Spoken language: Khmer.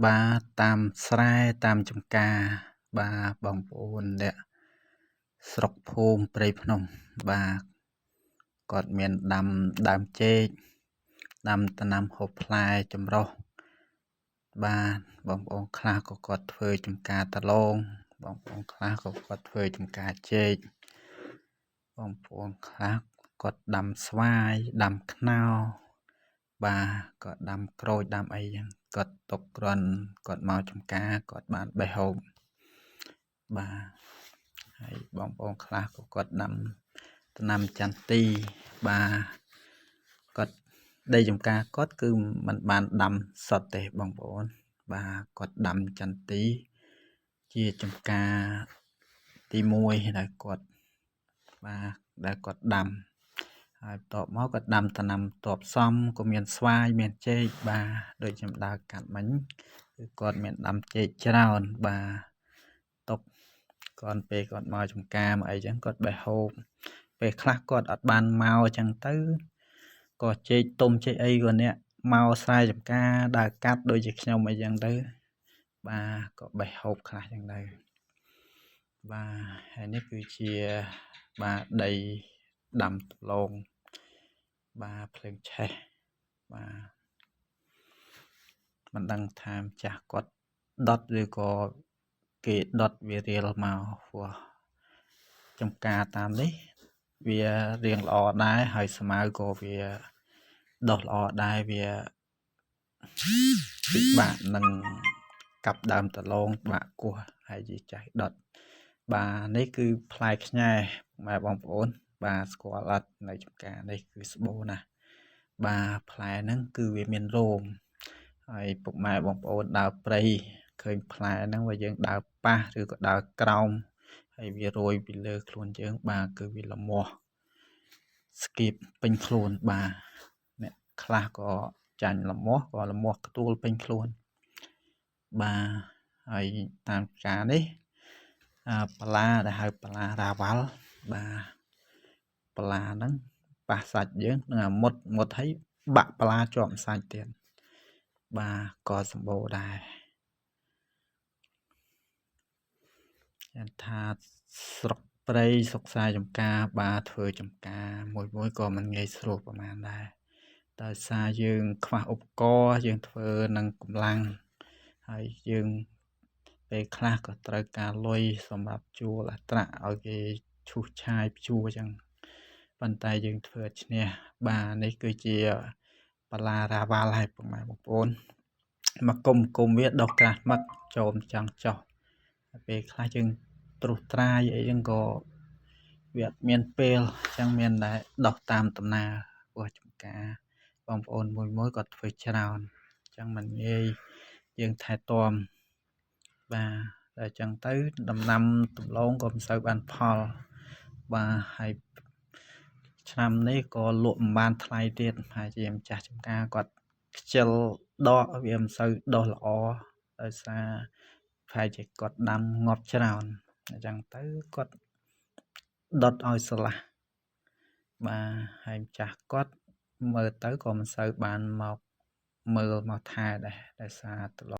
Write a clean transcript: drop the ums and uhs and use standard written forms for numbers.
បាទតាមស្រែតាមចំការបាទបងប្អូនអ្នកស្រុកភូមិព្រៃភ្នំបាទគាត់មានដាំដើមចេកដាំដំណាំហូបផ្លែចម្រុះបាទបងប្អូនខ្លះក៏គាត់ធ្វើចំការតឡងបងប្អូនខ្លះក៏គាត់ធ្វើចំការចេកបងប្អូនខ្លះគាត់ដាំស្វាយដាំខ្នុរបាទគាត់ដាំក្រូចដាំអីចឹងគាត់ទុកគ្រាន់គាត់មកចំការគាត់បានបេះហូបបាទហើយបងប្អូនខ្លះក៏គាត់ដាំដំណាំចន្ទីបាទគាត់ដីចំការគាត់គឺมันបានដាំសុទ្ធទេបងប្អូនបាទគាត់ដាំចន្ទីជាចំការទី1ដែលគាត់បាទដែលគាត់ដាំហើយបន្ទាប់មកគាត់ដាំដំណាំតបសំក៏មានស្វាយមានចេកបាទដូចខ្ញុំដើរកាត់មិញគឺគាត់មានដាំចេកច្រើនបាទទុកគាត់ពេលគាត់មកចំការមកអីចឹងគាត់បេះហូបពេលខ្លះគាត់អត់បានមកចឹងទៅក៏ចេកទុំចេកអីក៏អ្នកមកស្រែចំការដើរកាត់ដូចជាខ្ញុំអីចឹងទៅបាទក៏បេះហូបខ្លះចឹងទៅបាទហើយនេះគឺជាបាទដីដាំដំឡូងបាទភ្លើងឆេះបាទមិនដឹងថាម្ចាស់គាត់ដុតឬក៏គេដុតវារៀលមកព្រោះចំការតាមនេះវារៀងល្អដែរហើយស្មៅក៏វាដុះល្អដែរវាពិបាកនឹងកាប់ដើមដំឡូងបាក់គោះហើយជាចាស់ដុតបាទនេះគឺផ្លែខ្ញែម៉ែបងប្អូនបាទស្គាល់អត់នៅចំការនេះគឺស្បូរណាស់បាទផ្លែហ្នឹងគឺវាមានរោមហើយពុកម៉ែបងប្អូនដើរព្រៃឃើញផ្លែហ្នឹងបើយើងដើរប៉ះឬក៏ដើរក្រោមហើយវារោយពីលើខ្លួនយើងបាទគឺវាល្មាស់ស្គៀបពេញខ្លួនបាទអ្នកខ្លះក៏ចាញ់ល្មាស់ក៏ល្មាស់ខ្ទួលពេញខ្លួនបាទហើយតាមការនេះបន្លាដែលហៅបន្លារាវ៉ាល់បាទបន្លាហ្នឹងប៉ះសាច់យើងនឹងអាមុតឲ្យបាក់បន្លាជាប់សាច់ទៀតបាទក៏សម្បូរដែរថាស្រុកព្រៃសុកសាយចំការបាទធ្វើចំការមួយក៏មិនងាយស្រួលប្រហែលដែរដោយសារយើងខ្វះឧបករណ៍យើងធ្វើនឹងកម្លាំងហើយយើងពេលខ្លះក៏ត្រូវការលុយសម្រាប់ជួលអត្រាឲ្យគេឈូសឆាយព្យួរចឹងប៉ុន្តែយើងធ្វើអត់ឈ្នះបាទនេះគឺជាបន្លារាវ៉ាល់ហើយពុកម៉ែបងប្អូនមកគុំវាដុះក្រាស់ម៉ឹកចូលចង់ចោះពេលខ្លះយើងត្រុសត្រាយអីហ្នឹងក៏វាអត់មានពេលចឹងមានតែដោះតាមដំណើរព្រោះចំការបងប្អូនមួយគាត់ធ្វើច្រើនចឹងមិនងាយយើងថែទាំបាទតែចឹងទៅដំណាំដំឡូងក៏មិនសូវបានផលបាទហើយឆ្នាំនេះក៏លក់មិនបានថ្លៃទៀតហើយជាម្ចាស់ចំការគាត់ខ្ជិលដកវាមិនសូវដុះល្អដោយសារប្រហែលជាគាត់ដាំងាប់ច្រើនអញ្ចឹងទៅគាត់ដុតឲ្យស្រឡះបាទហើយម្ចាស់គាត់មើលទៅក៏មិនសូវបានមកមើលមកថែដែរដោយសារ